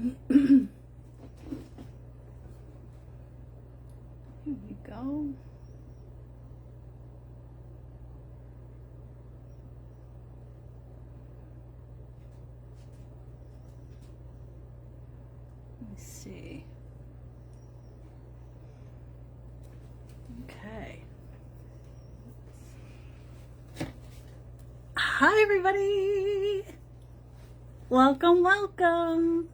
Here we go. Let's see. Okay. Hi, everybody. Welcome, welcome.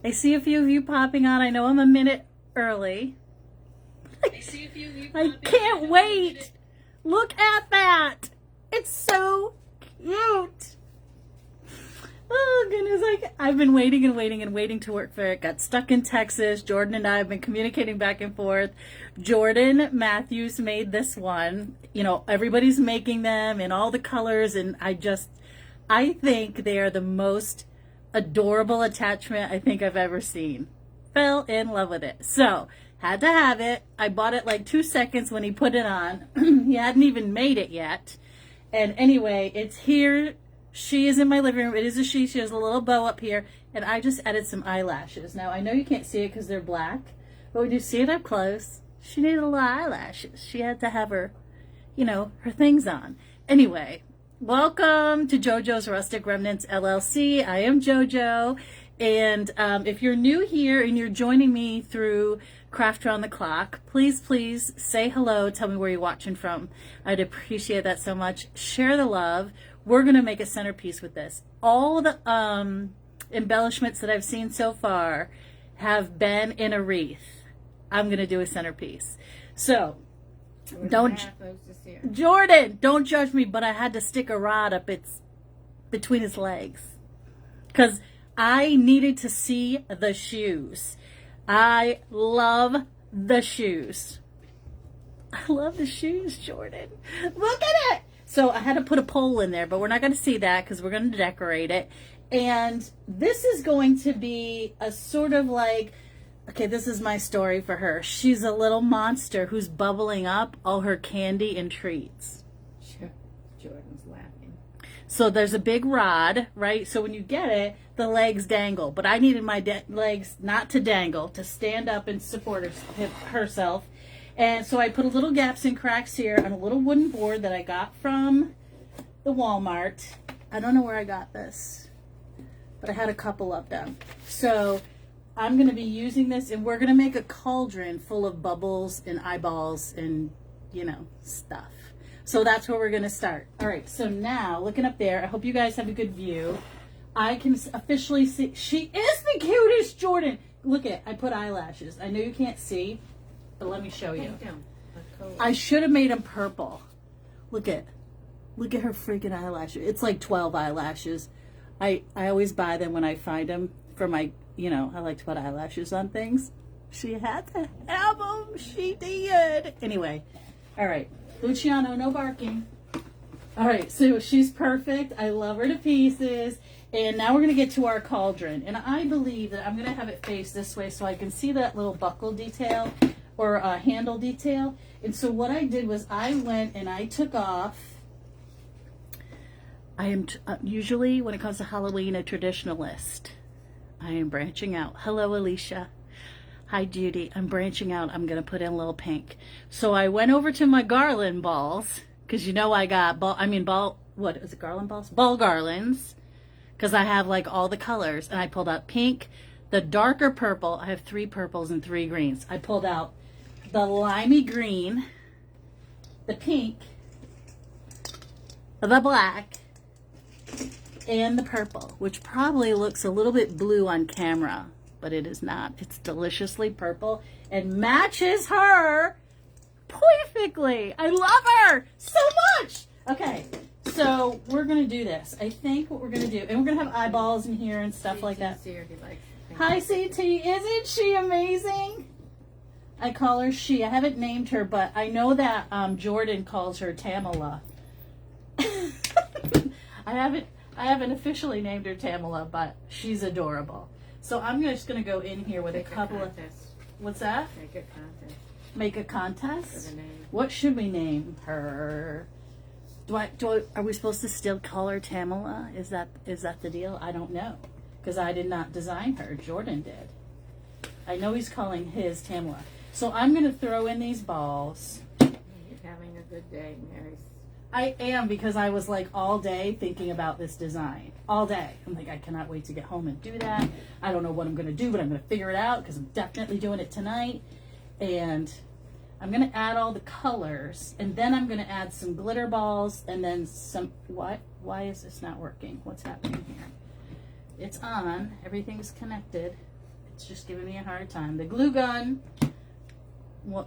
I see a few of you popping on. I know I'm a minute early. I can't wait. Look at that. It's so cute. Oh, goodness. I've been waiting and waiting and waiting to work for it. Got stuck in Texas. Jordan and I have been communicating back and forth. Jordan Matthews made this one. You know, everybody's making them in all the colors, and I think they are the most adorable attachment I think I've ever seen. Fell in love with it. So, had to have it. I bought it like 2 seconds when he put it on. He hadn't even made it yet. And anyway, it's here. She is in my living room. It is a she. She has a little bow up here. And I just added some eyelashes. Now, I know you can't see it because they're black. But when you see it up close, she needed a little eyelashes. She had to have her, you know, her things on. Anyway, welcome to JoJo's Rustic Remnants LLC. I am JoJo. And if you're new here and you're joining me through Craft Around the Clock, please say hello. Tell me where you're watching from. I'd appreciate that so much. Share the love. We're going to make a centerpiece with this. All the embellishments that I've seen so far have been in a wreath. I'm going to do a centerpiece. So, Jordan, don't judge me, but I had to stick a rod up between his legs. Because I needed to see the shoes. I love the shoes. I love the shoes, Jordan. Look at it. So I had to put a pole in there, but we're not going to see that because we're going to decorate it. And this is going to be a sort of like, okay, this is my story for her. She's a little monster who's bubbling up all her candy and treats. Jordan's laughing. So there's a big rod, right? So when you get it, the legs dangle. But I needed my legs not to dangle, to stand up and support herself. And so I put a little gaps and cracks here on a little wooden board that I got from the Walmart. I don't know where I got this, but I had a couple of them. So I'm going to be using this, and we're going to make a cauldron full of bubbles and eyeballs and, you know, stuff. So that's where we're going to start. All right, so now, looking up there, I hope you guys have a good view. I can officially see, she is the cutest, Jordan. Look at, I put eyelashes. I know you can't see, but let me show you. I should have made them purple. Look at her freaking eyelashes. It's like 12 eyelashes. I always buy them when I find them for my, you know, I like to put eyelashes on things. She had to have them. She did. Anyway, all right. Luciano, no barking. All right, so she's perfect. I love her to pieces. And now we're going to get to our cauldron. And I believe that I'm going to have it face this way so I can see that little buckle detail or handle detail. And so what I did was I went and I took off. I am usually, when it comes to Halloween, a traditionalist. I am branching out. Hello, Alicia. Hi, Judy. I'm branching out. I'm going to put in a little pink. So I went over to my garland balls, because you know I got what is it, garland balls? Ball garlands, because I have like all the colors. And I pulled out pink, the darker purple. I have 3 purples and 3 greens. I pulled out the limey green, the pink, the black, and the purple, which probably looks a little bit blue on camera, but it is not. It's deliciously purple and matches her perfectly. I love her so much. Okay, so we're going to do this. I think what we're going to do, and we're going to have eyeballs in here and stuff like that. Hi, CT. Isn't she amazing? I call her she. I haven't named her, but I know that Jordan calls her Tamala. I haven't officially named her Tamala, but she's adorable. So I'm just going to go in here with a couple of... What's that? Make a contest. Make a contest? For the name. What should we name her? Are we supposed to still call her Tamala? Is that the deal? I don't know. because I did not design her. Jordan did. I know he's calling his Tamla. So I'm going to throw in these balls. You're having a good day, Mary. I am, because I was like all day thinking about this design. All day. I'm like, I cannot wait to get home and do that. I don't know what I'm going to do, but I'm going to figure it out because I'm definitely doing it tonight. And I'm going to add all the colors, and then I'm going to add some glitter balls, and then some, what? Why is this not working? What's happening here? It's on. Everything's connected. It's just giving me a hard time. The glue gun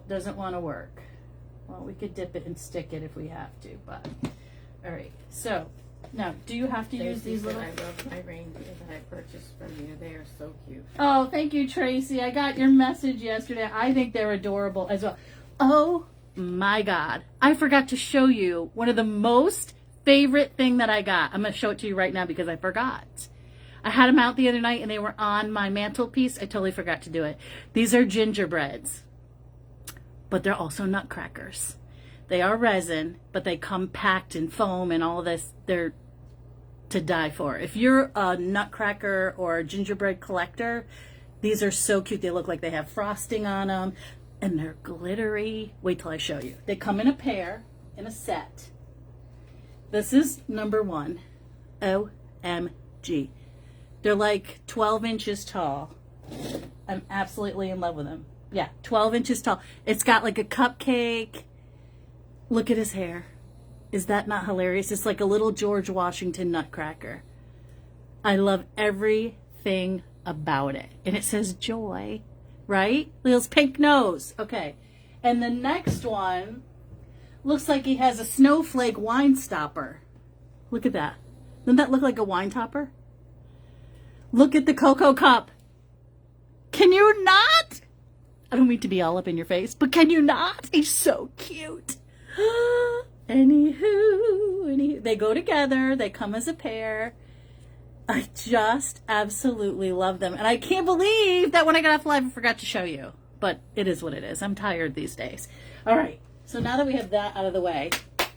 doesn't want to work. Well, we could dip it and stick it if we have to, but all right. So now, do you have to use these little? I love my reindeer that I purchased from you. They are so cute. Oh, thank you, Tracy. I got your message yesterday. I think they're adorable as well. Oh my God, I forgot to show you one of the most favorite thing that I got. I'm going to show it to you right now because I forgot. I had them out the other night and they were on my mantelpiece. I totally forgot to do it. These are gingerbreads, but they're also nutcrackers. They are resin, but they come packed in foam and all this. They're to die for. If you're a nutcracker or a gingerbread collector, these are so cute. They look like they have frosting on them and they're glittery. Wait till I show you. They come in a pair, in a set. This is number one. OMG. They're like 12 inches tall. I'm absolutely in love with them. Yeah, 12 inches tall. It's got like a cupcake. Look at his hair. Is that not hilarious? It's like a little George Washington nutcracker. I love everything about it. And it says joy, right? Lil's pink nose. Okay. And the next one looks like he has a snowflake wine stopper. Look at that. Doesn't that look like a wine topper? Look at the cocoa cup. Can you not? I don't mean to be all up in your face, but can you not? He's so cute. Anywho, they go together. They come as a pair. I just absolutely love them. And I can't believe that when I got off live, I forgot to show you. But it is what it is. I'm tired these days. All right. So now that we have that out of the way,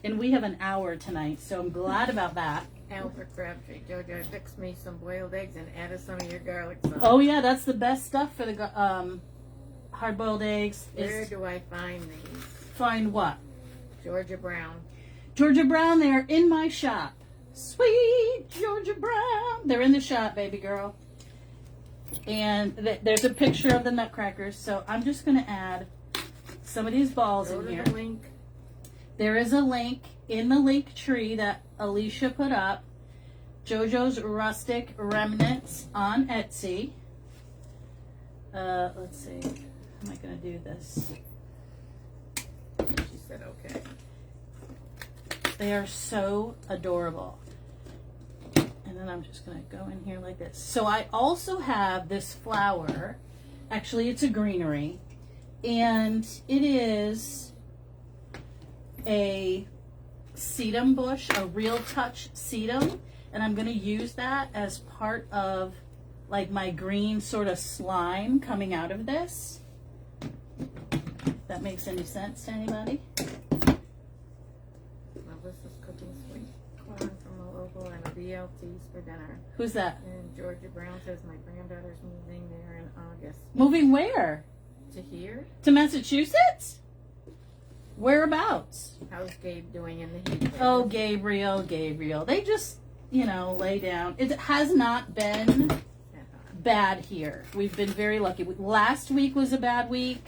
and we have an hour tonight, so I'm glad about that. Albert Crabtree, Jojo, fixed me some boiled eggs and added some of your garlic sauce. Oh yeah, that's the best stuff for the hard-boiled eggs. Where do I find these? Find what? Georgia Brown. Georgia Brown, they are in my shop. Sweet Georgia Brown. They're in the shop, baby girl. And there's a picture of the nutcrackers, so I'm just going to add some of these balls Go in to here. the link. There is a link in the link tree that Alicia put up. JoJo's Rustic Remnants on Etsy. Let's see. How am I going to do this? She said okay. They are so adorable. And then I'm just going to go in here like this. So I also have this flower. Actually, it's a greenery. And it is a sedum bush, a Real Touch sedum. And I'm going to use that as part of like my green sort of slime coming out of this. If that makes any sense to anybody. Melissa's cooking sweet corn from a local and a BLT's for dinner. Who's that? And Georgia Brown says my granddaughter's moving there in August. Moving where? To here? To Massachusetts? Whereabouts? How's Gabe doing in the heat? Oh, Gabriel. They just, lay down. It has not been bad here. We've been very lucky. Last week was a bad week.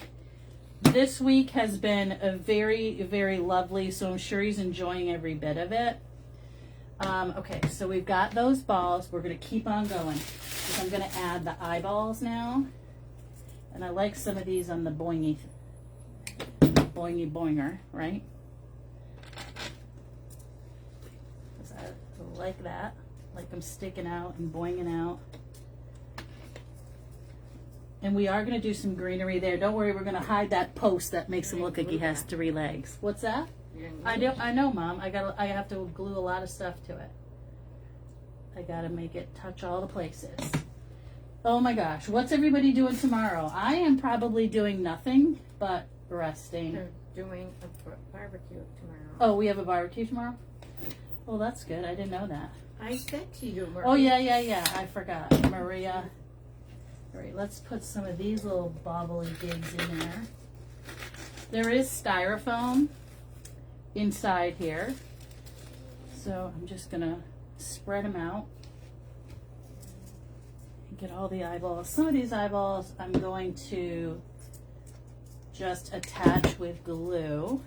This week has been a very, very lovely, so I'm sure he's enjoying every bit of it. Okay, so we've got those balls. We're going to keep on going. I'm going to add the eyeballs now. And I like some of these on the boinger, right? Because I like that. Like them sticking out and boinging out. And we are going to do some greenery there. Don't worry, we're going to hide that post that makes him look like he has 3 legs. What's that? I know, Mom. I have to glue a lot of stuff to it. I got to make it touch all the places. Oh my gosh, what's everybody doing tomorrow? I am probably doing nothing but resting. They're doing a barbecue tomorrow. Oh, we have a barbecue tomorrow? Well, that's good. I didn't know that. I said to you, Maria. Oh, yeah. I forgot. Maria. All right, let's put some of these little bobbly gigs in there. There is styrofoam inside here. So I'm just going to spread them out and get all the eyeballs. Some of these eyeballs I'm going to just attach with glue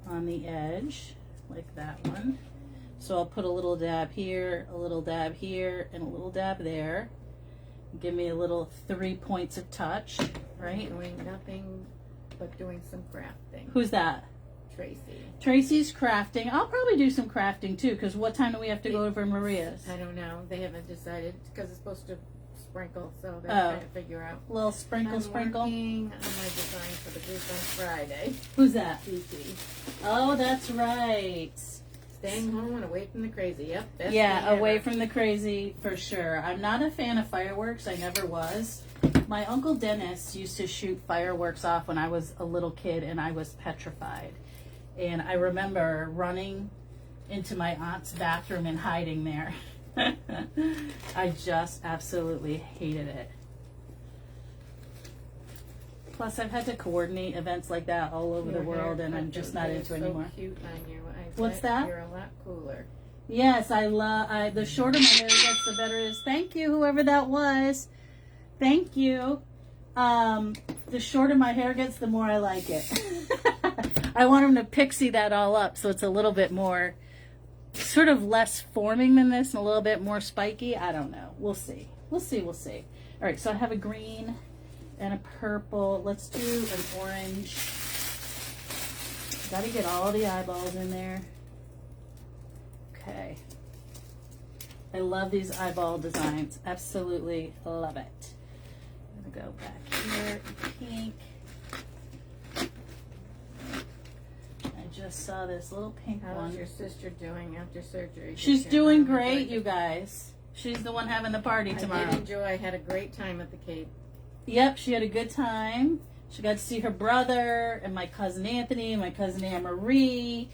on the edge, like that one. So I'll put a little dab here, a little dab here, and a little dab there. Give me a little 3 points of touch, right? Doing nothing but doing some crafting. Who's that? Tracy. Tracy's crafting. I'll probably do some crafting too, because what time do we have to go over Maria's? I don't know. They haven't decided because it's supposed to sprinkle, so they're trying to figure out. Little sprinkle, I'm sprinkle. working on my design for the group on Friday. Who's that? Cece. Oh, that's right. Staying home and away from the crazy. Yep. Best Yeah, thing away ever. from the crazy for sure. I'm not a fan of fireworks. I never was. My Uncle Dennis used to shoot fireworks off when I was a little kid, and I was petrified. And I remember running into my aunt's bathroom and hiding there. I just absolutely hated it. Plus, I've had to coordinate events like that all over the Your world, and I'm haircut just is not into it so anymore. Cute on you. I What's bet that? You're a lot cooler. Yes, I love. The shorter my hair gets, the better it is. Thank you, whoever that was. Thank you. The shorter my hair gets, the more I like it. I want him to pixie that all up, so it's a little bit more, sort of less forming than this, and a little bit more spiky. I don't know. We'll see. We'll see. We'll see. All right. So I have a green and a purple. Let's do an orange. Got to get all the eyeballs in there. Okay. I love these eyeball designs. Absolutely love it. I'm going to go back here. Pink. I just saw this little pink How's one. your sister doing after surgery? She's Did your doing mom great, enjoy you it? guys. She's the one having the party tomorrow. I did enjoy. I had a great time at the Cape. Yep, she had a good time. She got to see her brother and my cousin Anthony and my cousin Anne Marie.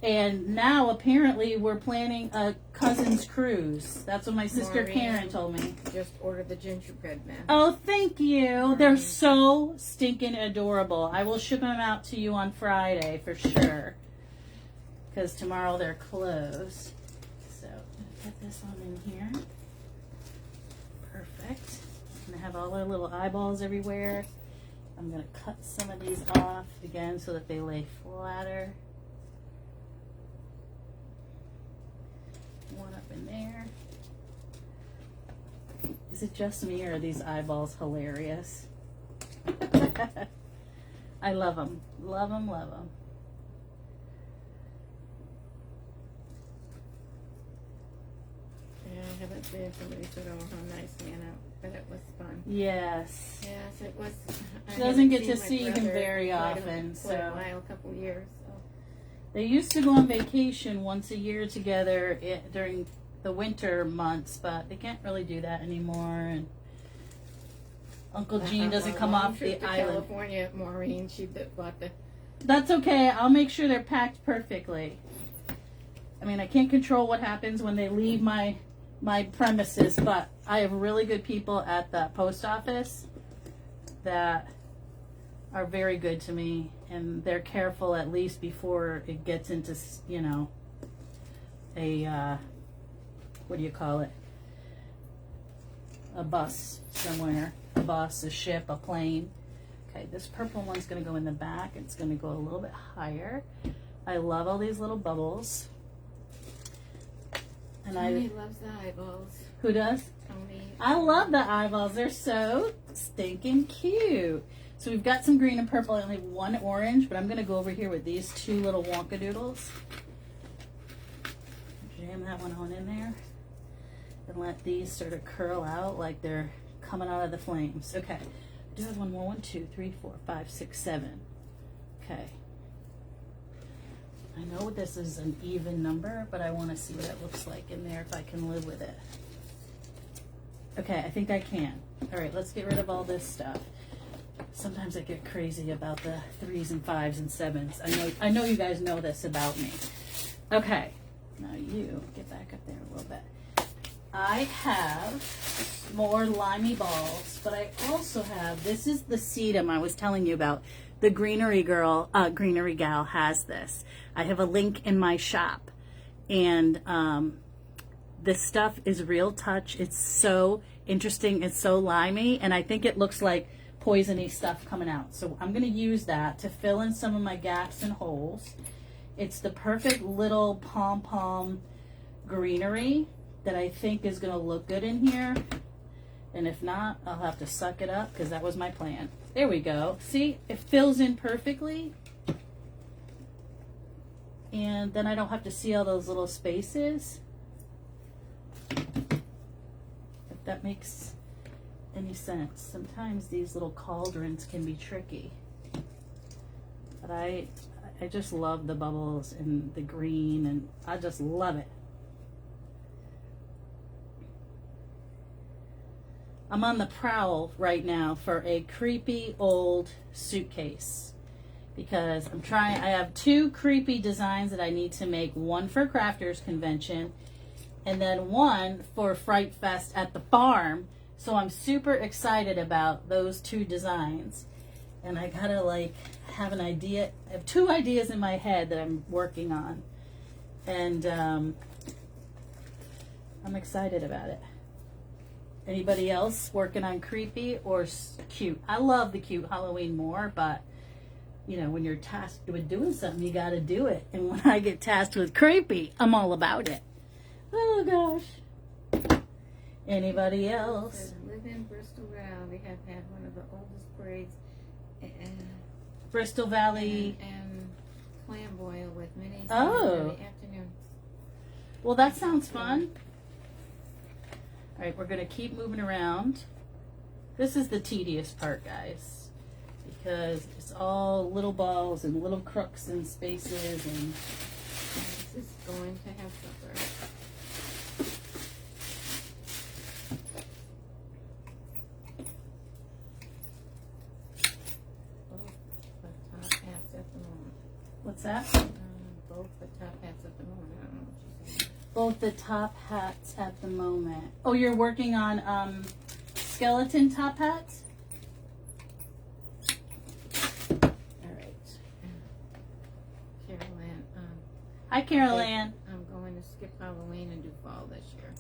And now apparently we're planning a cousin's cruise. That's what my sister Maureen Karen told me. Just ordered the gingerbread man. Oh, thank you. They're so stinking adorable. I will ship them out to you on Friday for sure. Because tomorrow they're closed. So, put this one in here. Perfect. I'm going to have all their little eyeballs everywhere. I'm going to cut some of these off again so that they lay flatter. One up in there. Is it just me or are these eyeballs hilarious? I love them. Love them, love them. Yeah, I haven't seen somebody said, oh, how nice Nana, but it was fun. Yes. Yes, it was. She doesn't get to see him very often, quite a so. while, a couple years. So. They used to go on vacation once a year together during the winter months, but they can't really do that anymore. And Uncle Gene doesn't come off the to island. California, Maureen, she bought the. That's okay. I'll make sure they're packed perfectly. I mean, I can't control what happens when they leave my premises, but I have really good people at the post office that are very good to me, and they're careful at least before it gets into, you know, a, what do you call it? A bus somewhere. A bus, a ship, a plane. Okay, this purple one's going to go in the back. It's going to go a little bit higher. I love all these little bubbles. And Tony loves the eyeballs. Who does? Tony. I love the eyeballs. They're so stinking cute. So we've got some green and purple. I only have one orange, but I'm going to go over here with these two little Wonka Doodles. Jam that one on in there. And let these sort of curl out like they're coming out of the flames. Okay. I do have one more. 1, 2, 3, 4, 5, 6, 7. Okay. I know this is an even number, but I want to see what it looks like in there if I can live with it. Okay, I think I can. All right, let's get rid of all this stuff. Sometimes I get crazy about the 3s and 5s and 7s. I know you guys know this about me. Okay, Now you get back up there a little bit. I have more limey balls, but I also have, this is the sedum I was telling you about. The Greenery Gal has this. I have a link in my shop, and this stuff is Real Touch. It's so interesting. It's so limey, and I think it looks like poisony stuff coming out. So I'm going to use that to fill in some of my gaps and holes. It's the perfect little pom-pom greenery that I think is going to look good in here. And if not, I'll have to suck it up because that was my plan. There we go. See, it fills in perfectly. And then I don't have to see all those little spaces. If that makes any sense. Sometimes these little cauldrons can be tricky. But I just love the bubbles and the green, and I just love it. I'm on the prowl right now for a creepy old suitcase because I have two creepy designs that I need to make, one for Crafters Convention and then one for Fright Fest at the farm. So I'm super excited about those two designs. And I gotta like have an idea. I have two ideas in my head that I'm working on. And I'm excited about it. Anybody else working on creepy or cute? I love the cute Halloween more, but you know, when you're tasked with doing something, you got to do it. And when I get tasked with creepy, I'm all about it. Oh gosh. Anybody else? Live in Bristol Valley. We have had one of the oldest parades. Bristol Valley and Flamboyant with mini Oh. in the afternoon. Well, that sounds fun. All right, we're going to keep moving around. This is the tedious part, guys, because it's all little balls and little crooks and spaces. And This is going to have supper. Both the top hats at the moment. what's that? Both the top hats at the moment. I don't know what you're saying. Both the top hats at the moment. Oh, you're working on skeleton top hats? All right. Carol Ann, Hi, Carol Ann. I'm going to skip Halloween and do fall this year.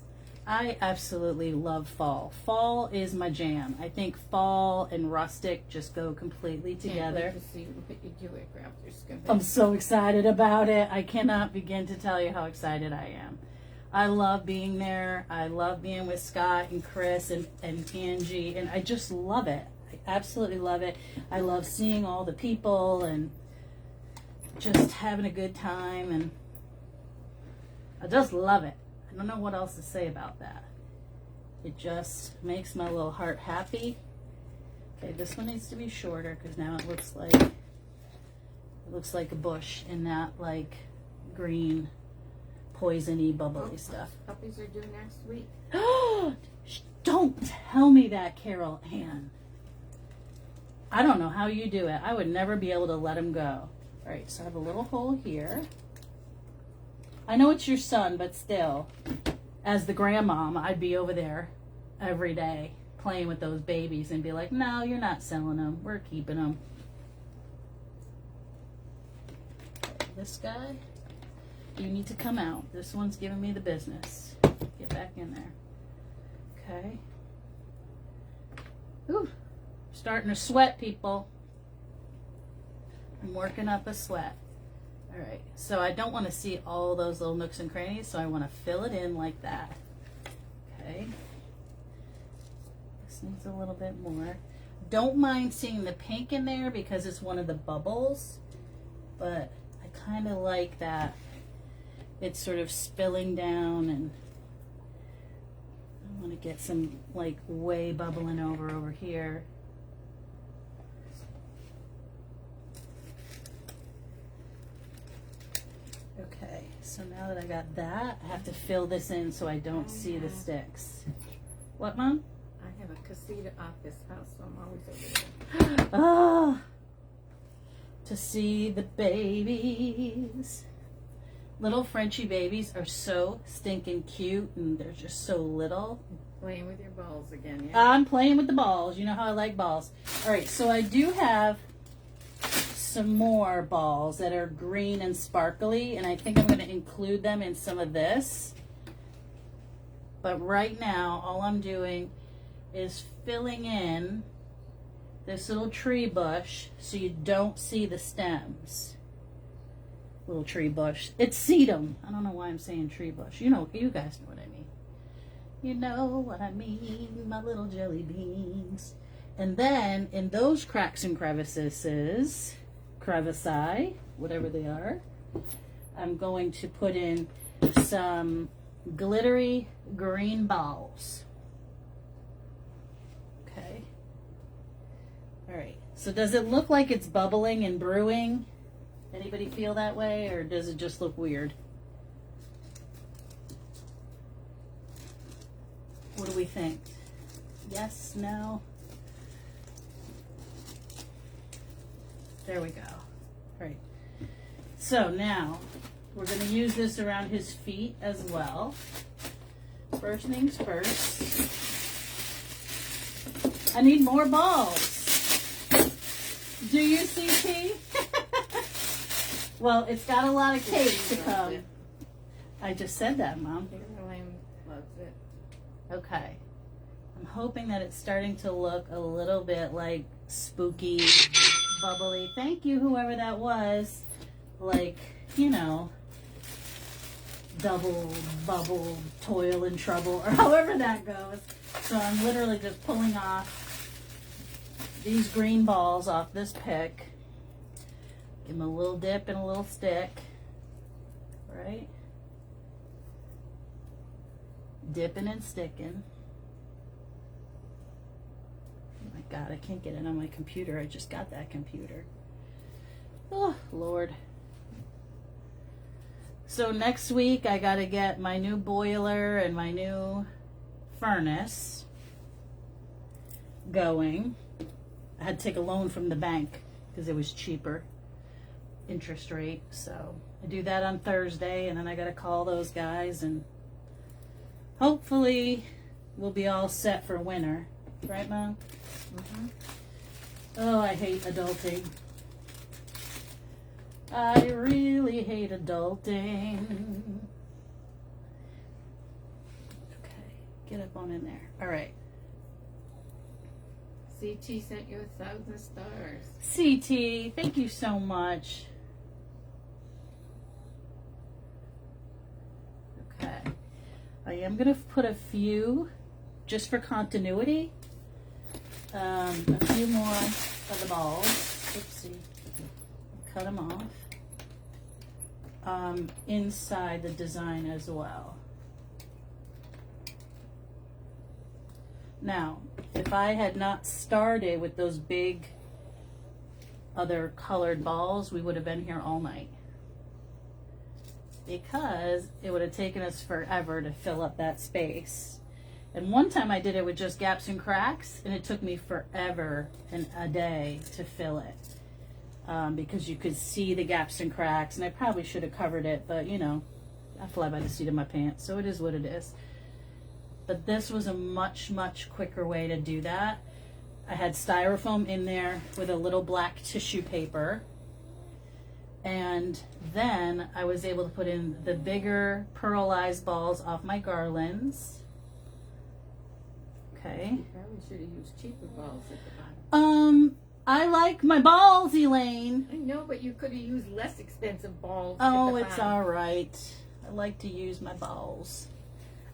I absolutely love fall. Fall is my jam. I think fall and rustic just go completely together. Can't wait to see what you do at Crafters Convention. I'm so excited about it. I cannot begin to tell you how excited I am. I love being there. I love being with Scott and Chris and Angie, and I just love it. I absolutely love it. I love seeing all the people and just having a good time, and I just love it. I don't know what else to say about that. It just makes my little heart happy. Okay, this one needs to be shorter because now it looks like a bush and not like green, poisony, bubbly stuff. Puppies are due next week. Don't tell me that, Carol Ann. I don't know how you do it. I would never be able to let him go. All right, so I have a little hole here. I know it's your son, but still, as the grandmom, I'd be over there every day playing with those babies and be like, no, you're not selling them. We're keeping them. This guy, you need to come out. This one's giving me the business. Get back in there. Okay. Ooh, starting to sweat, people. I'm working up a sweat. All right, so I don't want to see all those little nooks and crannies, so I want to fill it in like that. Okay. This needs a little bit more. Don't mind seeing the pink in there because it's one of the bubbles, but I kind of like that it's sort of spilling down, and I want to get some like way bubbling over here. Okay, so now that I got that, I have to fill this in so I don't see the sticks. What, Mom? I have a casita off this house, so I'm always over there. Oh, to see the babies. Little Frenchie babies are so stinking cute, and they're just so little. Playing with your balls again, yeah? I'm playing with the balls. You know how I like balls. All right, so I do have some more balls that are green and sparkly, and I think I'm going to include them in some of this. But right now, all I'm doing is filling in this little tree bush so you don't see the stems. Little tree bush. It's sedum. I don't know why I'm saying tree bush. You know, you guys know what I mean. You know what I mean, my little jelly beans. And then in those cracks and crevices, whatever they are, I'm going to put in some glittery green balls. Okay. All right. So does it look like it's bubbling and brewing? Anybody feel that way, or does it just look weird? What do we think? Yes, no? There we go. All right. So now we're going to use this around his feet as well. First things first. I need more balls. Do you, CT? Well, it's got a lot of cake to come. I just said that, Mom. Caroline loves it. Okay. I'm hoping that it's starting to look a little bit like spooky, bubbly. Thank you, whoever that was. Like, you know, double bubble, toil and trouble, or however that goes. So I'm literally just pulling off these green balls off this pick. Give them a little dip and a little stick. Right? Dipping and sticking. Oh my God, I can't get it on my computer. I just got that computer. Oh, Lord. So next week I got to get my new boiler and my new furnace going. I had to take a loan from the bank because it was cheaper interest rate. So I do that on Thursday, and then I got to call those guys, and hopefully we'll be all set for winter. Right, Mom? Mm-hmm. Oh, I hate adulting. I really hate adulting. Okay, get up on in there. All right. CT sent you 1,000 stars. CT, thank you so much. Okay. I am going to put a few, just for continuity, a few more of the balls. Oopsie. Cut them off. Inside the design as well. Now, if I had not started with those big other colored balls, we would have been here all night. Because it would have taken us forever to fill up that space. And one time I did it with just gaps and cracks, and it took me forever and a day to fill it. Because you could see the gaps and cracks, and I probably should have covered it, but you know, I fly by the seat of my pants, so it is what it is. But this was a much, much quicker way to do that. I had styrofoam in there with a little black tissue paper, and then I was able to put in the bigger pearlized balls off my garlands. Okay. You probably should have used cheaper balls at the bottom. I like my balls, Elaine. I know, but you could have used less expensive balls. Oh, it's all right. I like to use my balls.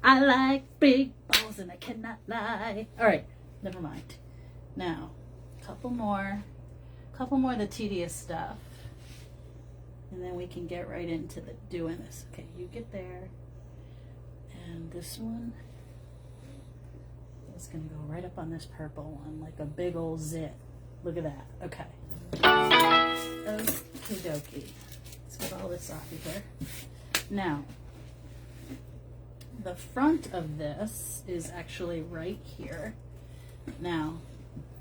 I like big balls and I cannot lie. All right, never mind. Now, couple more of the tedious stuff. And then we can get right into the doing this. Okay, you get there. And this one is going to go right up on this purple one like a big old zit. Look at that. Okay. Okie dokie. Let's get all this off of here. Now, the front of this is actually right here. Now,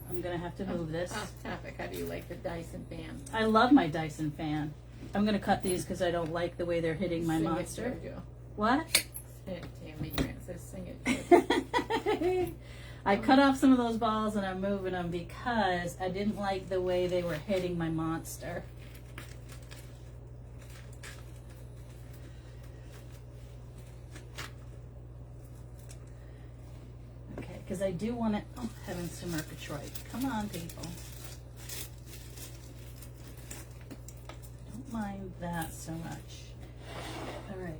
I'm going to have to move this. Off topic, how do you like the Dyson fan? I love my Dyson fan. I'm gonna cut these because I don't like the way they're hitting my Sing monster. It, Jojo. What? Sing it, Tammy Grant says sing it. I cut off some of those balls and I'm moving them because I didn't like the way they were hitting my monster. Okay, because I do want it. Oh, heavens to Murgatroyd. Come on, people. Don't mind that so much. All right.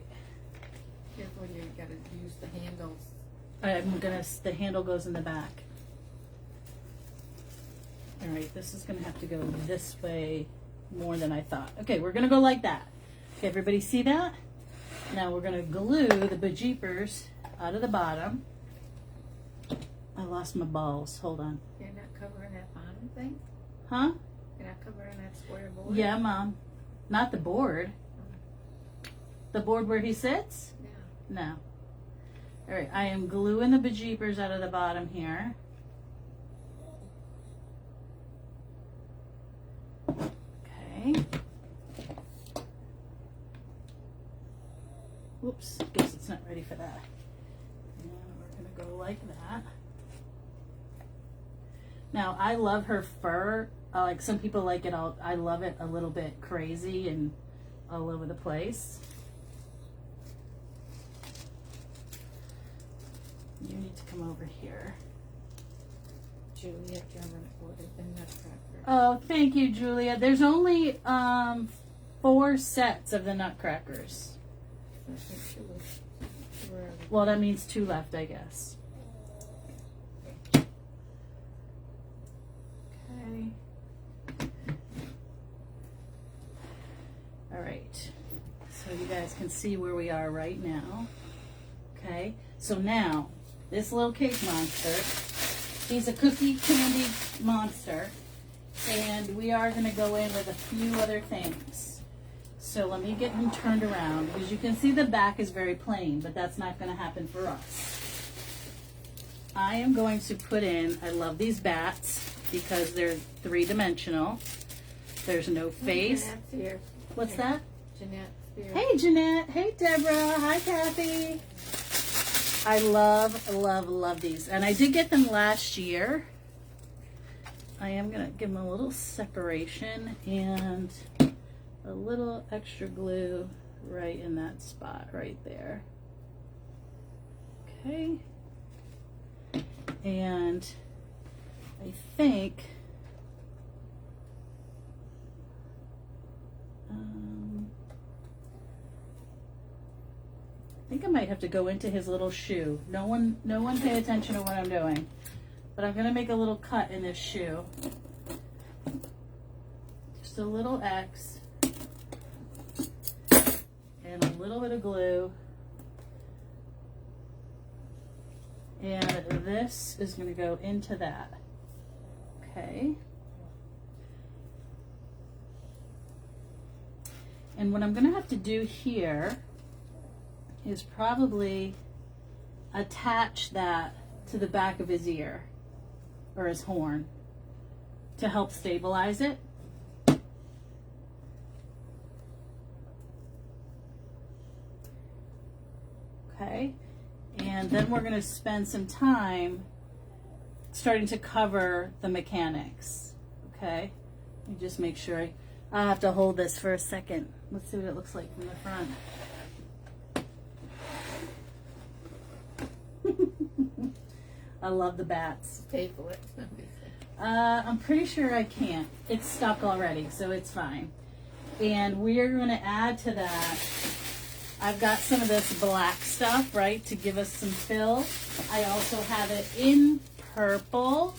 Careful, you gotta use the handles. The handle goes in the back. All right, this is gonna have to go this way more than I thought. Okay, we're gonna go like that. Okay, everybody see that? Now we're gonna glue the bejeepers out of the bottom. I lost my balls, hold on. You're not covering that bottom thing? Huh? You're not covering that square board? Yeah, Mom. Not the board. The board where he sits? Yeah. No. All right, I am gluing the bejeepers out of the bottom here. Okay. Whoops, guess it's not ready for that. And we're gonna go like that. Now, I love her fur. Like some people like it all. I love it a little bit crazy and all over the place. You need to come over here. Julia German ordered the nutcracker. Oh, thank you, Julia. There's only 4 sets of the nutcrackers. I think she was. Where are they? Well, that means 2 left, I guess. Okay. All right. So you guys can see where we are right now. Okay. So now, this little cake monster, he's a cookie candy monster, and we are going to go in with a few other things. So let me get him turned around, because you can see the back is very plain, but that's not going to happen for us. I am going to put in, I love these bats, because they're 3-dimensional. There's no face. Jeanette's here. What's that? Jeanette's here. Hey, Jeanette. Hey, Deborah. Hi, Kathy. I love, love, love these. And I did get them last year. I am going to give them a little separation and a little extra glue right in that spot right there. Okay. And I think I might have to go into his little shoe. No one pay attention to what I'm doing. But I'm gonna make a little cut in this shoe. Just a little X. And a little bit of glue. And this is gonna go into that. Okay. And what I'm gonna have to do here is probably attach that to the back of his ear or his horn to help stabilize it. Okay, and then we're going to spend some time starting to cover the mechanics. Okay, let me just make sure I have to hold this for a second. Let's see what it looks like from the front. I love the bats. Staple it. I'm pretty sure I can't. It's stuck already, so it's fine. And we're going to add to that, I've got some of this black stuff, right, to give us some fill. I also have it in purple,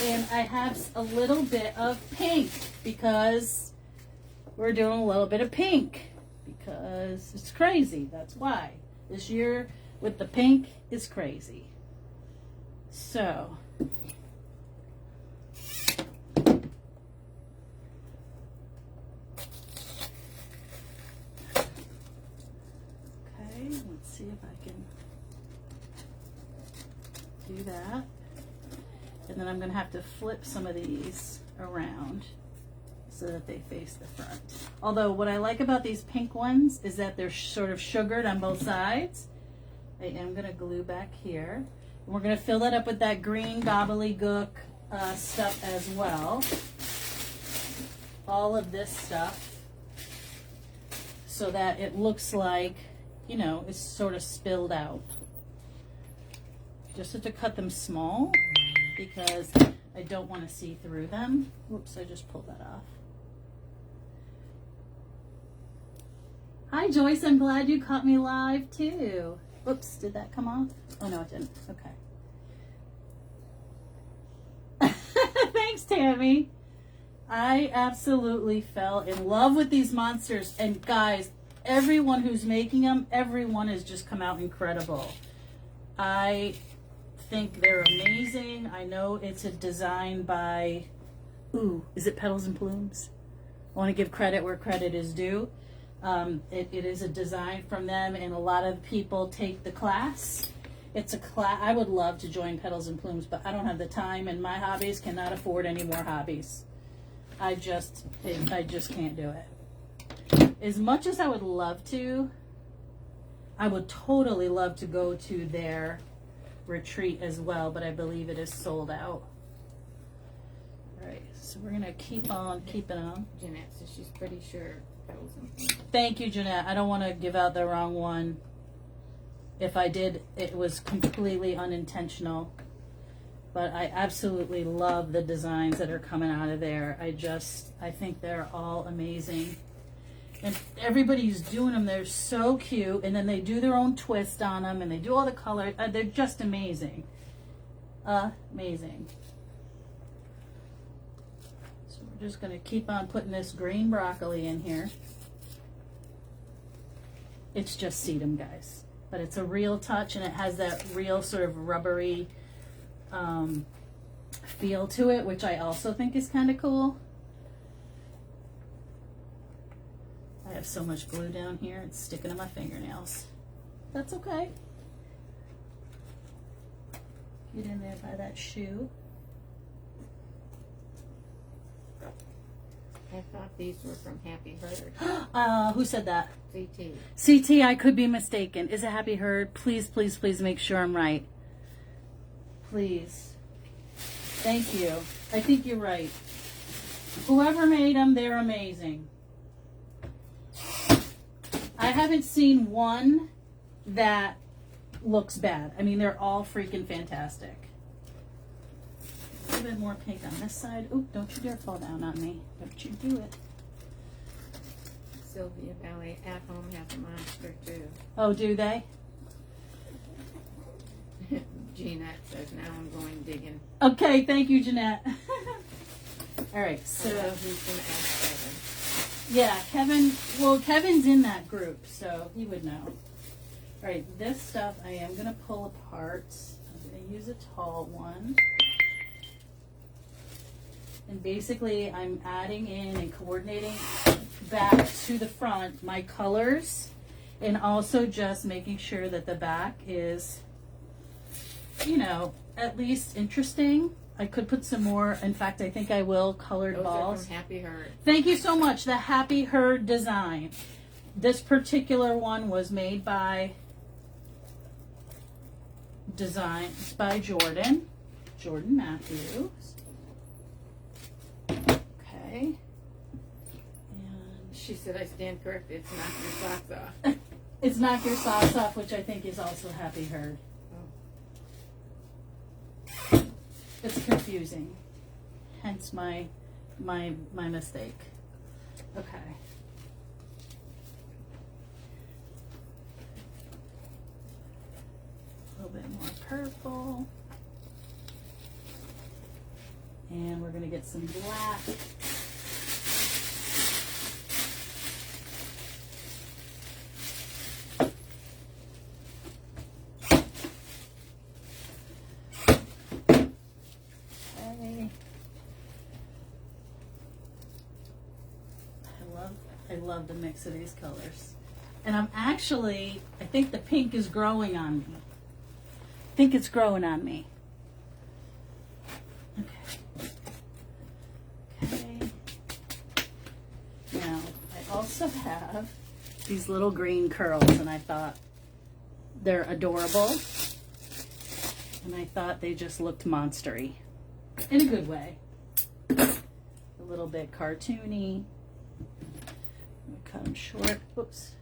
and I have a little bit of pink because we're doing a little bit of pink because it's crazy. That's why. This year with the pink is crazy. So, okay, let's see if I can do that. And then I'm going to have to flip some of these around so that they face the front. Although what I like about these pink ones is that they're sort of sugared on both sides. I am going to glue back here. And we're going to fill that up with that green gobbledygook stuff as well. All of this stuff so that it looks like, you know, it's sort of spilled out. Just have to cut them small because I don't want to see through them. Whoops, I just pulled that off. Hi Joyce, I'm glad you caught me live too. Whoops, did that come off? Oh no, it didn't. Okay. Thanks, Tammy. I absolutely fell in love with these monsters. And guys, everyone who's making them, everyone has just come out incredible. I think they're amazing. I know it's a design by, is it Petals and Plumes? I want to give credit where credit is due. It is a design from them, and a lot of people take the class. It's a class. I would love to join Petals and Plumes, but I don't have the time, and my hobbies cannot afford any more hobbies. I just can't do it. As much as I would love to, I would totally love to go to their retreat as well, but I believe it is sold out. All right, so we're gonna keep on keeping on. Jeanette says she's pretty sure Petals and Plumes. Thank you, Jeanette. I don't want to give out the wrong one. If I did, it was completely unintentional. But I absolutely love the designs that are coming out of there. I think they're all amazing. And everybody's doing them. They're so cute. And then they do their own twist on them. And they do all the colors. They're just amazing. Amazing. So we're just going to keep on putting this green broccoli in here. It's just sedum, guys. But it's a real touch. And it has that real sort of rubbery feel to it, which I also think is kind of cool. I have so much glue down here, it's sticking to my fingernails. That's okay. Get in there by that shoe. I thought these were from Happy Herd. Who said that? CT. CT, I could be mistaken. Is it Happy Herd? Please, please, please make sure I'm right. Please. Thank you. I think you're right. Whoever made them, they're amazing. I haven't seen one that looks bad. I mean, they're all freaking fantastic. A little bit more pink on this side. Oop, don't you dare fall down on me. Don't you do it. Sylvia Valley at home has a monster too. Oh, do they? Jeanette says, now I'm going digging. Okay, thank you, Jeanette. All right, so who's going to ask Kevin? yeah, Kevin. Well, Kevin's in that group, so he would know. All right, this stuff I am going to pull apart. I'm going to use a tall one. And basically, I'm adding in and coordinating back to the front my colors, and also just making sure that the back is, you know, at least interesting. I could put some more. In fact, I think I will. Colored Those balls. are from Happy Herd. Thank you so much. The Happy Herd design. This particular one was made by Designs by Jordan Matthews. Okay. And She said, I stand corrected. It's knock your socks off. it's Knock Your Socks Off, which I think is also Happy Herd. It's confusing, hence my mistake. Okay. A little bit more purple, and we're gonna get some black. I love the mix of these colors. And I think the pink is growing on me. I think it's growing on me. Okay. Okay. also have these little green curls, and I thought they're adorable. And I thought they just looked monstery in a good way. A little bit cartoony. I'm gonna cut them short. Whoops.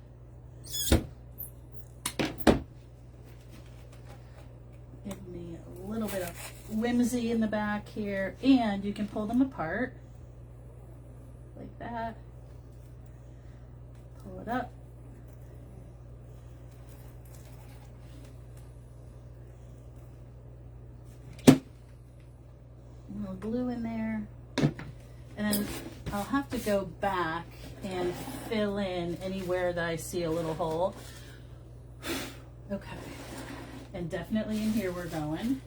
Give me a little bit of whimsy in the back here, and you can pull them apart like that. Pull it up. A little glue in there, and then I'll have to go back and fill in anywhere that I see a little hole. Okay, and definitely in here we're going.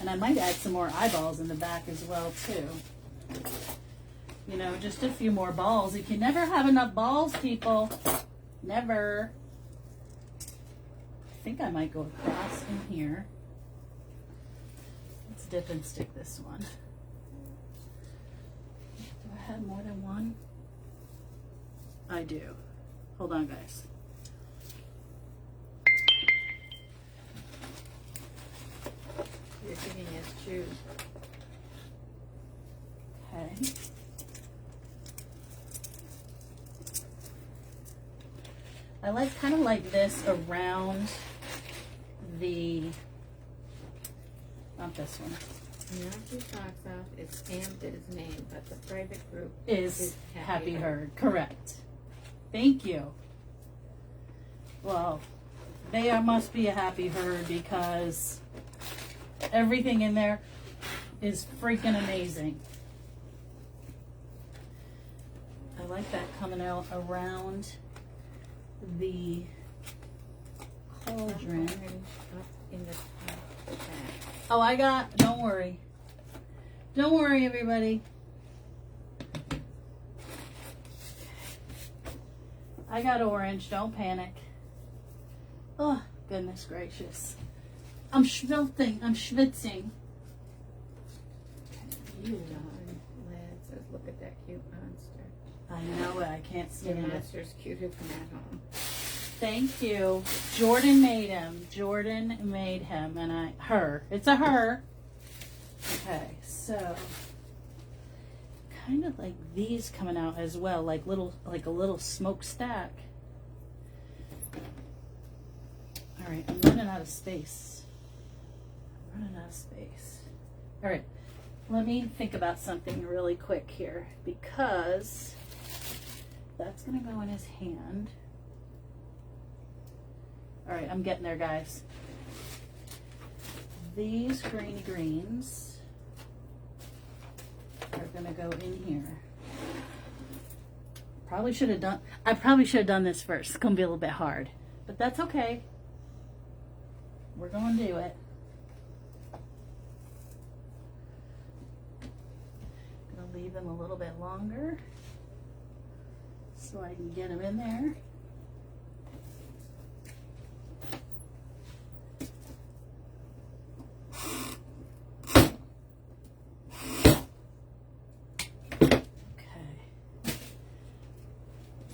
And I might add some more eyeballs in the back as well too. You know, just a few more balls. You can never have enough balls, people. Never. I think I might go across in here. Let's dip and stick this one. Do I have more than one? I do. Hold on, guys. You're giving us choose. Okay. I like kind of like this around the, not this one, Knock your socks off. It's stamped his name, but the private group is Happy Herd. Correct. Thank you. Well, they must be a happy herd because everything in there is freaking amazing. I like that coming out around the cauldron. Up in the back. Oh, I got, don't worry. Don't worry, everybody. I got orange, don't panic. Oh, goodness gracious. I'm schwitzing, I'm schwitzing. You darn lad says, look at that cute monster. I know it, I can't Your stand it. monster's cuter from at home. Thank you. Jordan made him. Jordan made him, and her. It's a her. Okay, so kind of like these coming out as well, like a little smokestack. All right, I'm running out of space. All right, let me think about something really quick here because that's gonna go in his hand. All right, I'm getting there, guys. These greeny greens are gonna go in here. I probably should have done this first. It's gonna be a little bit hard, but that's okay. We're gonna do it. Gonna leave them a little bit longer so I can get them in there.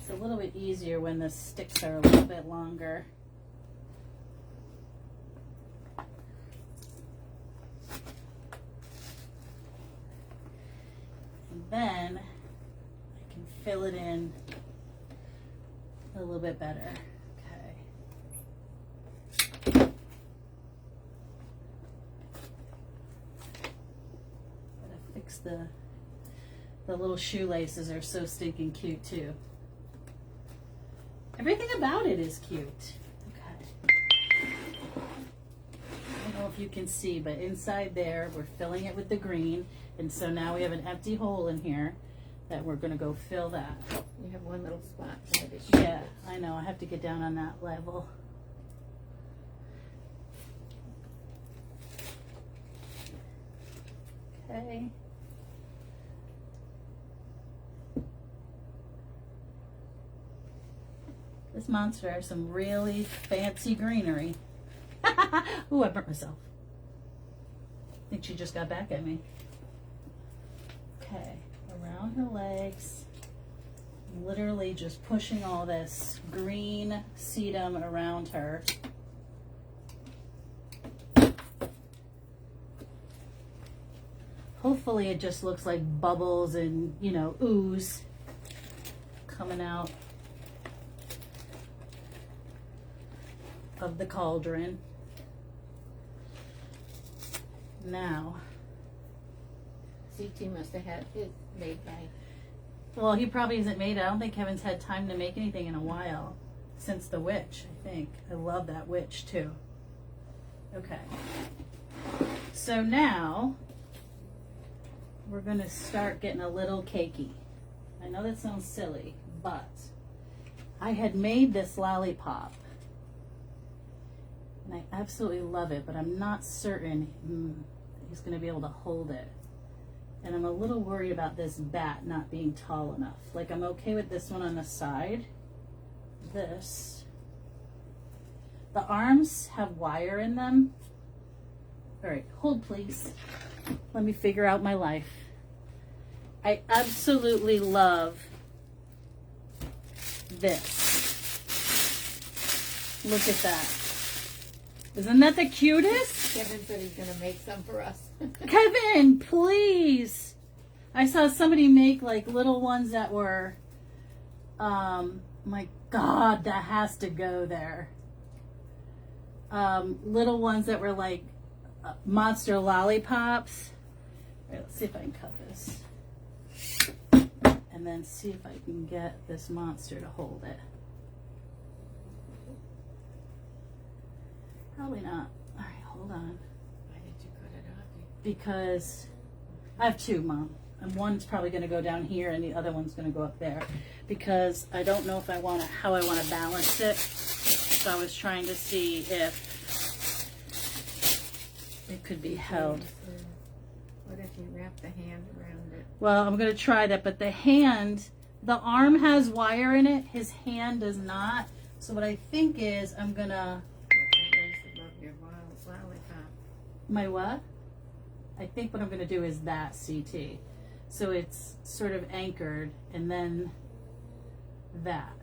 A little bit easier when the sticks are a little bit longer. And then I can fill it in a little bit better. Okay. Gotta fix the little shoelaces are so stinking cute too. Everything about it is cute. Okay. I don't know if you can see, but inside there, we're filling it with the green. And so now we have an empty hole in here that we're going to go fill that. You have one little spot there that Yeah, I know. I have to get down on that level. Okay. This monster has some really fancy greenery. Ooh, I burnt myself. I think she just got back at me. Okay, around her legs. Literally just pushing all this green sedum around her. Hopefully it just looks like bubbles and, you know, ooze coming out of the cauldron. Now, CT must have had his made by. well, he probably isn't made. I don't think Kevin's had time to make anything in a while since the witch, I think. I love that witch too. Okay. So now we're going to start getting a little cakey. I know that sounds silly, but I had made this lollipop and I absolutely love it, but I'm not certain he's going to be able to hold it. And I'm a little worried about this bat not being tall enough. Like, I'm okay with this one on the side. This. The arms have wire in them. All right, hold please. Let me figure out my life. I absolutely love this. Look at that. Isn't that the cutest? Kevin said he's going to make some for us. Kevin, please. I saw somebody make like little ones that were, my God, that has to go there. Little ones that were like monster lollipops. All right, let's see if I can cut this. And then see if I can get this monster to hold it. Probably not. All right, hold on. Why did you cut it off? Because I have two, Mom. And one's probably going to go down here and the other one's going to go up there. Because I don't know if I want to, how I want to balance it. So I was trying to see if it could be held. What if you wrap the hand around it? Well, I'm going to try that, but the hand, the arm has wire in it. His hand does not. So what I think is I'm going to... Above your lollipop. My what? I think what I'm going to do is that CT. So it's sort of anchored and then that.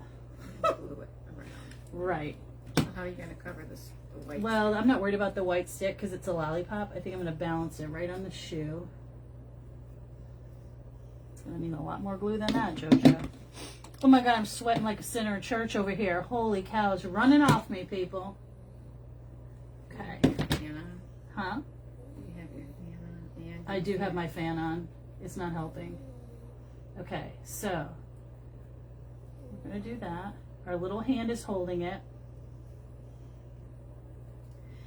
Glue it around. Right. How are you going to cover this? The white Well, I'm not worried about the white stick because it's a lollipop. I think I'm going to balance it right on the shoe. It's going to need a lot more glue than that, JoJo. Oh my God, I'm sweating like a sinner in church over here. Holy cow, it's running off me, people. Okay. fan on? Huh? You have your fan on? And I do have my fan on. It's not helping. Okay, so we're going to do that. Our little hand is holding it.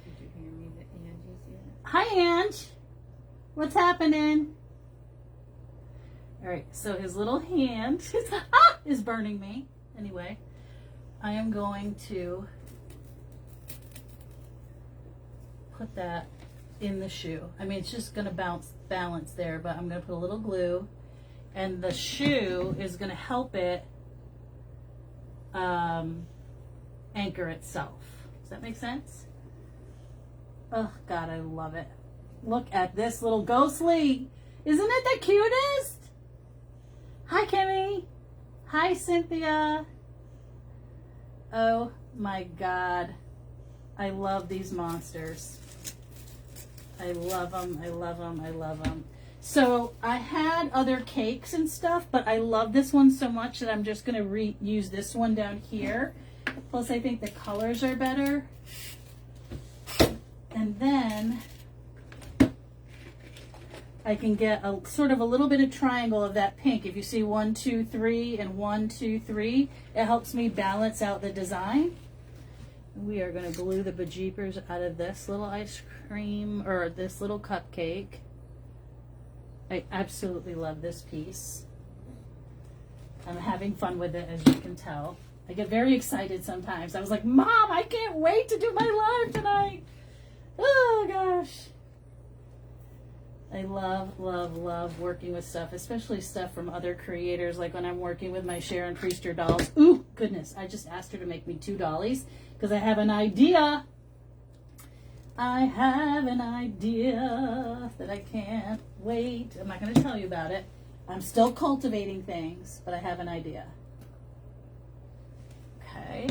Did you hear me that Angie's here? Hi, Ange. What's happening? All right, so his little hand is burning me. Anyway, I am going to put that in the shoe. I mean, it's just going to balance there, but I'm going to put a little glue, and the shoe is going to help it anchor itself. Does that make sense? Oh, God, I love it. Look at this little ghostly. Isn't it the cutest? Hi, Kimmy. Hi, Cynthia. Oh, my God. I love these monsters. I love them. I love them. I love them. So I had other cakes and stuff, but I love this one so much that I'm just going to reuse this one down here. Plus, I think the colors are better. And then I can get a sort of a little bit of triangle of that pink. If you see 1, 2, 3 and 1, 2, 3, it helps me balance out the design. We are going to glue the bejeepers out of this little ice cream or this little cupcake. I absolutely love this piece. I'm having fun with it, as you can tell. I get very excited sometimes. I was like, Mom, I can't wait to do my live tonight. Oh, gosh. I love, love, love working with stuff, especially stuff from other creators, like when I'm working with my Sharon Priester dolls. Ooh, goodness, I just asked her to make me 2 dollies because I have an idea. I have an idea that I can't wait. I'm not going to tell you about it, I'm still cultivating things, but I have an idea. Okay.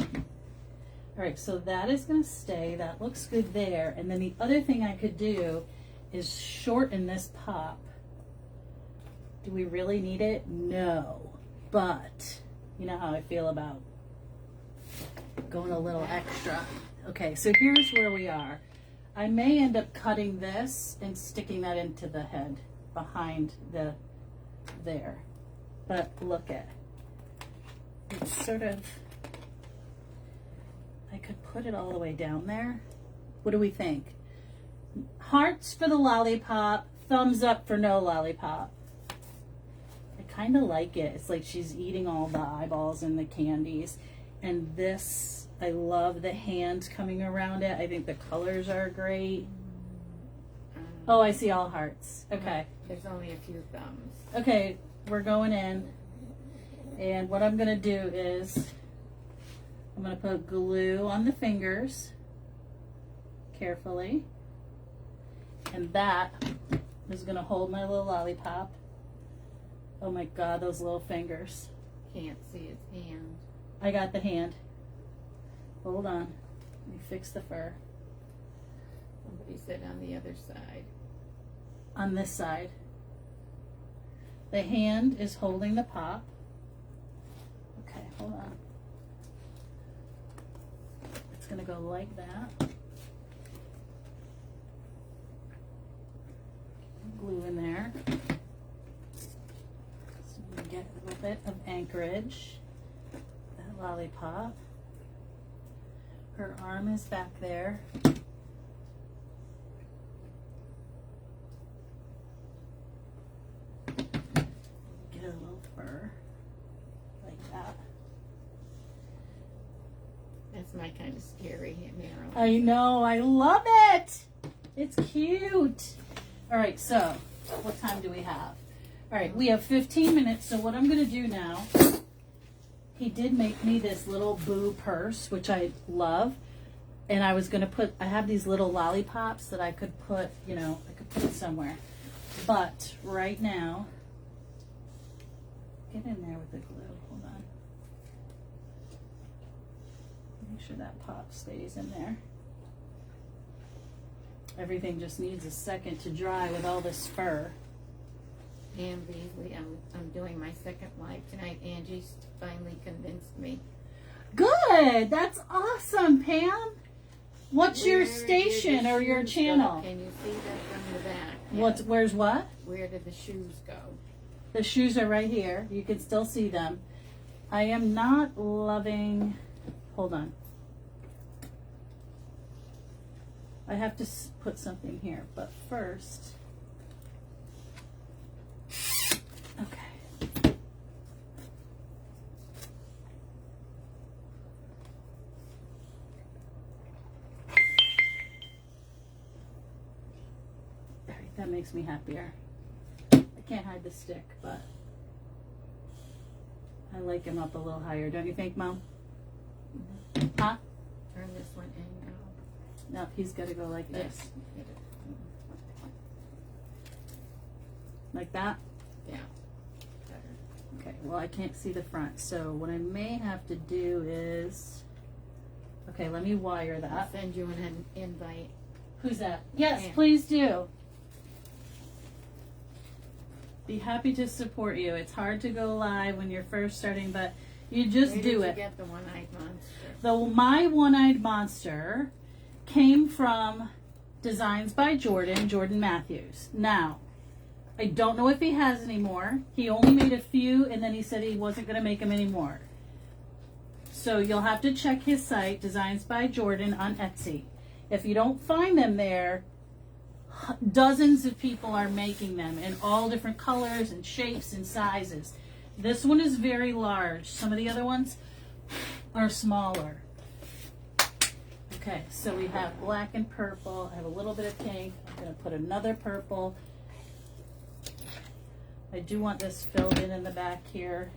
All right, so that is going to stay. That looks good there. And then the other thing I could do is shorten this pop. Do we really need it? No. But you know how I feel about going a little extra. Okay, so here's where we are. I may end up cutting this and sticking that into the head behind there. But look at, it's sort of, I could put it all the way down there. What do we think? Hearts for the lollipop, thumbs up for no lollipop. I kind of like it. It's like she's eating all the eyeballs and the candies. And this, I love the hands coming around it. I think the colors are great. Oh, I see all hearts. Okay. There's only a few thumbs. Okay, we're going in. And what I'm going to do is I'm going to put glue on the fingers carefully. And that is going to hold my little lollipop. Oh my God, those little fingers. Can't see his hand. I got the hand. Hold on. Let me fix the fur. Somebody said on the other side. On this side. The hand is holding the pop. Okay, hold on. It's going to go like that. Glue in there. So we get a little bit of anchorage. That lollipop. Her arm is back there. Get a little fur like that. That's my kind of scary, Marilyn. I know, I love it. It's cute. All right, so what time do we have? All right, we have 15 minutes. So what I'm going to do now, he did make me this little boo purse, which I love. And I was going to put, I have these little lollipops that I could put, you know, I could put it somewhere. But right now, get in there with the glue. Hold on. Make sure that pop stays in there. Everything just needs a second to dry with all this fur. And Beasley, I'm doing my second live tonight. Angie's finally convinced me. Good. That's awesome, Pam. What's your station or your channel? Can you see that from the back? What's where's what? Where did the shoes go? The shoes are right here. You can still see them. I am not loving. Hold on. I have to put something here, but first. Okay. That makes me happier. I can't hide the stick, but I like him up a little higher. Don't you think, Mom? Huh? Turn this one in now. No, he's got to go like this. Like that? Yeah. Better. Okay, well, I can't see the front, so what I may have to do is... Okay, let me wire I'll that. send you an invite. Who's that? Yes, Pam. please do. Be happy to support you. It's hard to go live when you're first starting, but you just Where do did it. You get the one-eyed monster? My one-eyed monster came from Designs by Jordan Matthews. Now, I don't know if he has any more. He only made a few, and then he said he wasn't going to make them anymore. So you'll have to check his site, Designs by Jordan, on Etsy. If you don't find them there, dozens of people are making them in all different colors and shapes and sizes. This one is very large. Some of the other ones are smaller. Okay, so we have black and purple. I have a little bit of pink. I'm going to put another purple. I do want this filled in the back here.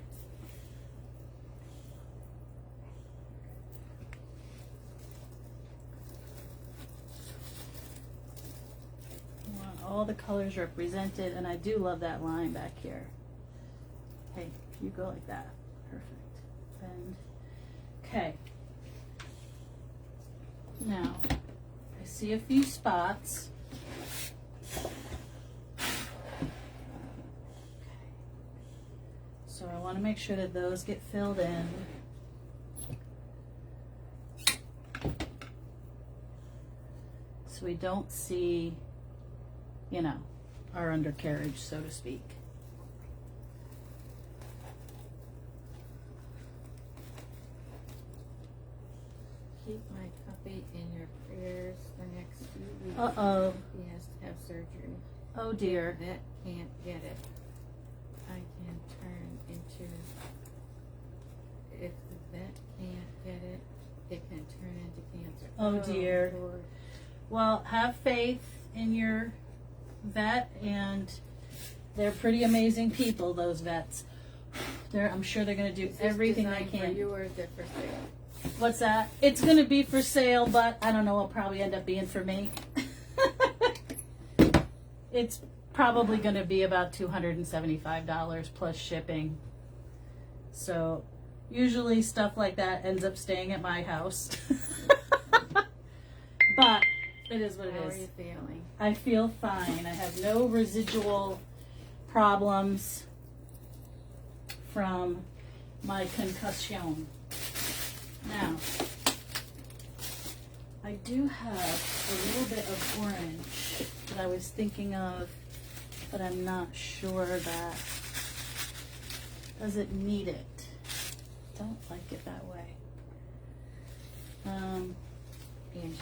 I want all the colors represented, and I do love that line back here. Hey, you go like that. Perfect. Bend. Okay. Now, I see a few spots. Okay. So I want to make sure that those get filled in. So we don't see, you know, our undercarriage, so to speak. Keep my puppy in your prayers the next few weeks. Uh-oh. He has to have surgery. Oh dear. If the vet can't get it, I can turn into, if the vet can't get it, it can turn into cancer. Oh dear. Lord. Well, have faith in your vet, and they're pretty amazing people, those vets. I'm sure they're going to do Is this everything they designed can. For you or is it for sale? What's that? It's going to be for sale, but I don't know. It'll probably end up being for me. It's probably going to be about $275 plus shipping. So usually stuff like that ends up staying at my house. But it is what it is. How are you feeling? I feel fine. I have no residual problems from my concussion. Now, I do have a little bit of orange that I was thinking of, but I'm not sure that, does it need it? Don't like it that way. And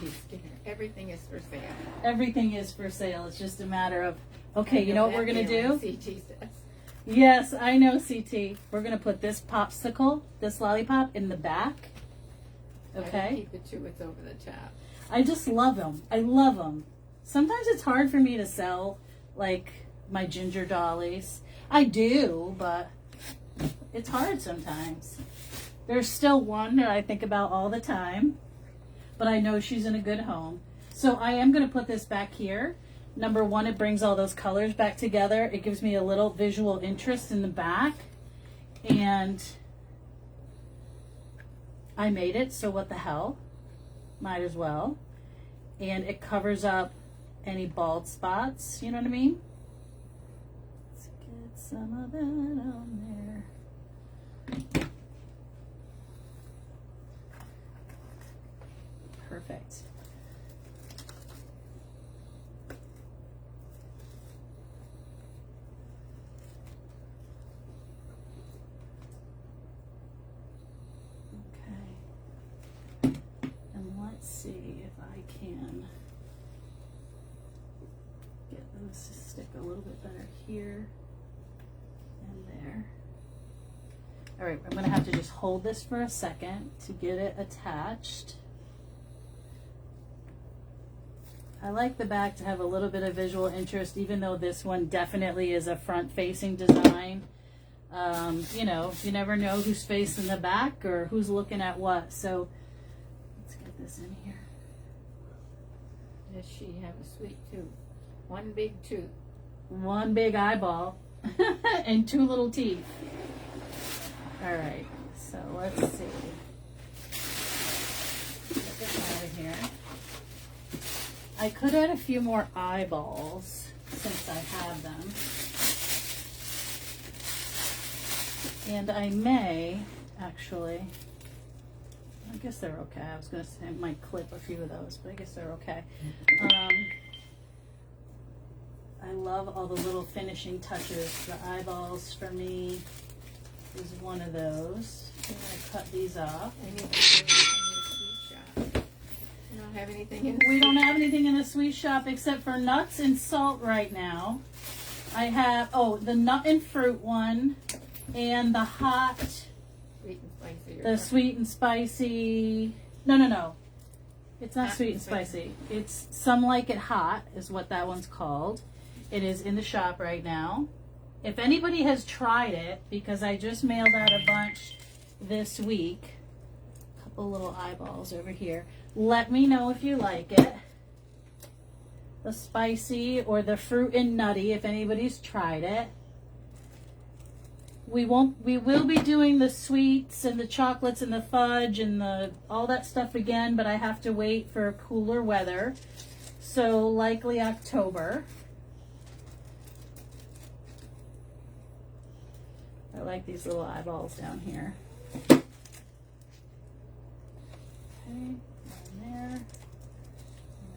she's scared. Everything is for sale. Everything is for sale. It's just a matter of, okay, you know what we're going to do? CT says. Yes, I know, CT. We're going to put this popsicle, this lollipop, in the back. I would Okay? keep it 2 it's over the top. I just love them. I love them. Sometimes it's hard for me to sell, like, my ginger dollies. I do, but it's hard sometimes. There's still one that I think about all the time, but I know she's in a good home. So I am going to put this back here. Number one, it brings all those colors back together. It gives me a little visual interest in the back. And I made it, so what the hell? Might as well. And it covers up any bald spots, you know what I mean? Let's get some of that on there. Perfect. Okay. And let's see if I can get those to stick a little bit better here and there. All right, I'm going to have to just hold this for a second to get it attached. I like the back to have a little bit of visual interest, even though this one definitely is a front-facing design. You know, you never know who's facing the back or who's looking at what. So let's get this in here. Does she have a sweet tooth? One big tooth. One big eyeball and 2 little teeth. All right, so let's see. Get this out of here. I could add a few more eyeballs since I have them. And I may, actually, I guess they're okay. I was going to say I might clip a few of those, but I guess they're okay. I love all the little finishing touches. The eyeballs for me is one of those. I'm going to cut these off. I need to do it in the sweet shop. You don't have anything in We don't have anything in the sweet shop except for nuts and salt right now. I have, the nut and fruit one and the hot, sweet and spicy. the sweet and spicy. No. It's not Hot sweet and and spicy. It's Some Like It Hot is what that one's called. It is in the shop right now. If anybody has tried it, because I just mailed out a bunch this week, a couple little eyeballs over here, let me know if you like it. The spicy or the fruit and nutty, if anybody's tried it. We will be doing the sweets and the chocolates and the fudge and all that stuff again, but I have to wait for cooler weather. So likely October. I like these little eyeballs down here. Okay, one there.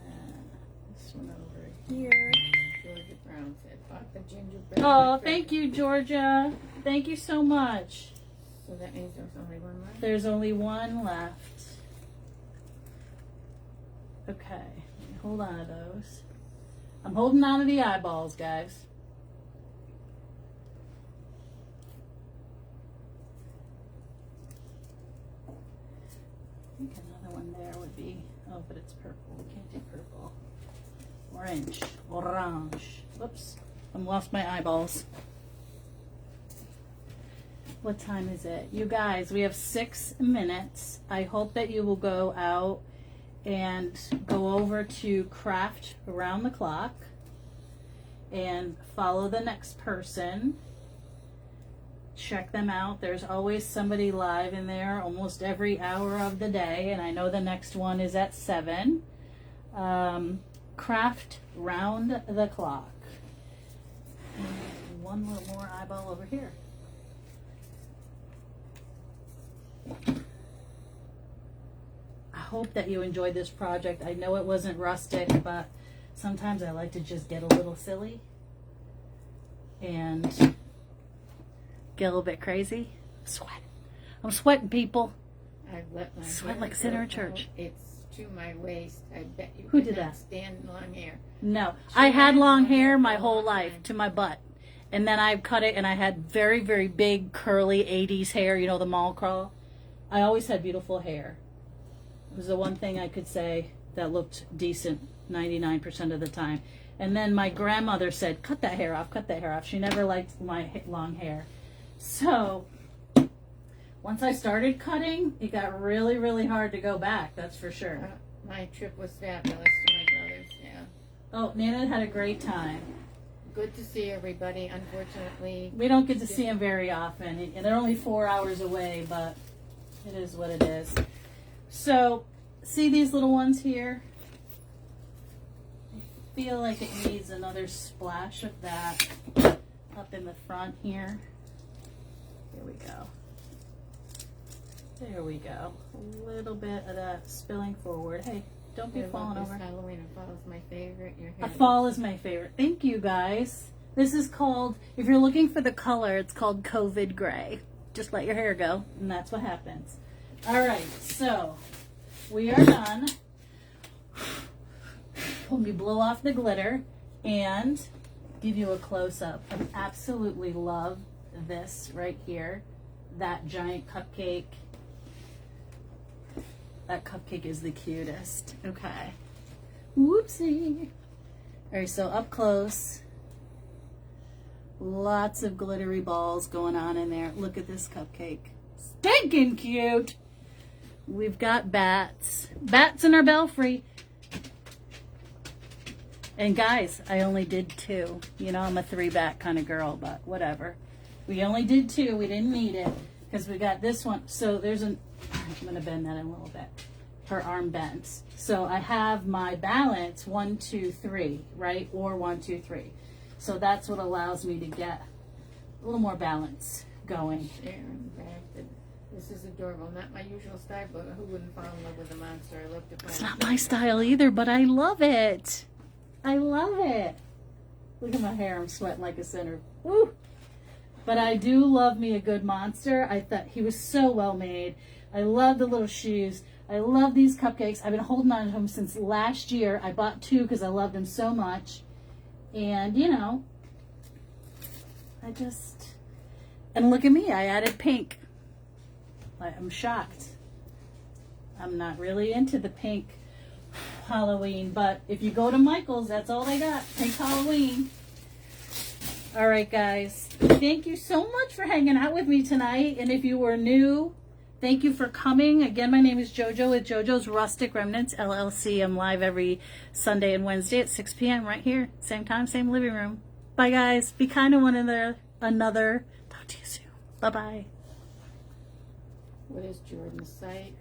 And this one over here. Georgia Brown said, bought the gingerbread. Oh, thank you, Georgia. Thank you so much. So that means there's only one left? There's only one left. Okay, let me hold on to those. I'm holding on to the eyeballs, guys. I think another one there would be, oh, but it's purple. We can't do purple. Orange. Whoops, I lost my eyeballs. What time is it? You guys, we have 6 minutes. I hope that you will go out and go over to Craft Around the Clock and follow the next person. Check them out. There's always somebody live in there almost every hour of the day, and I know the next one is at 7. Craft Round the Clock. And one little more eyeball over here. I hope that you enjoyed this project. I know it wasn't rustic, but sometimes I like to just get a little silly and get a little bit crazy. I'm sweating, people. I've let my Sweat hair like a sinner grow in church. out. It's to my waist. I bet you Who could did not that? stand long hair. No, I had long hair my for a whole long life time. to my butt. And then I cut it and I had very, very big curly 80s hair, you know, the mall crawl. I always had beautiful hair. It was the one thing I could say that looked decent 99% of the time. And then my grandmother said, cut that hair off, cut that hair off. She never liked my long hair. So once I started cutting, it got really, really hard to go back, that's for sure. My trip was fabulous to my brother's, yeah. Oh, Nana had a great time. Good to see everybody. Unfortunately, We don't get to see them very often, and they're only 4 hours away, but it is what it is. So, see these little ones here? I feel like it needs another splash of that up in the front here. Here we go. There we go. A little bit of that spilling forward. Hey, don't be I love falling this over. Halloween and fall is my favorite. Your hair Fall is my favorite. Thank you, guys. This is called, if you're looking for the color, it's called COVID Gray. Just let your hair go, and that's what happens. All right, so we are done. Let me blow off the glitter and give you a close-up. I absolutely love this right here. That giant cupcake. That cupcake is the cutest. Okay. Whoopsie. All right, so up close. Lots of glittery balls going on in there. Look at this cupcake. Stinking cute. We've got bats. Bats in our belfry. And guys, I only did 2. You know, I'm a 3-bat kind of girl, but whatever. We only did 2. We didn't need it because we got this one. So there's I'm going to bend that in a little bit. Her arm bends. So I have my balance 1, 2, 3, right? Or 1, 2, 3. So that's what allows me to get a little more balance going. Sharon Bragdon. This is adorable. Not my usual style, but who wouldn't fall in love with a monster? I love to find It's not my style either, but I love it. I love it. Look at my hair. I'm sweating like a sinner. Woo! But I do love me a good monster. I thought he was so well made. I love the little shoes. I love these cupcakes. I've been holding on to them since last year. I bought 2 because I loved them so much. And, you know, and look at me. I added pink. I'm shocked. I'm not really into the pink Halloween, but if you go to Michael's, that's all they got. Pink Halloween. All right, guys. Thank you so much for hanging out with me tonight. And if you were new, thank you for coming. Again, my name is JoJo with JoJo's Rustic Remnants, LLC. I'm live every Sunday and Wednesday at 6 p.m. right here. Same time, same living room. Bye, guys. Be kind to one another. Talk to you soon. Bye-bye. What is Jordan's site?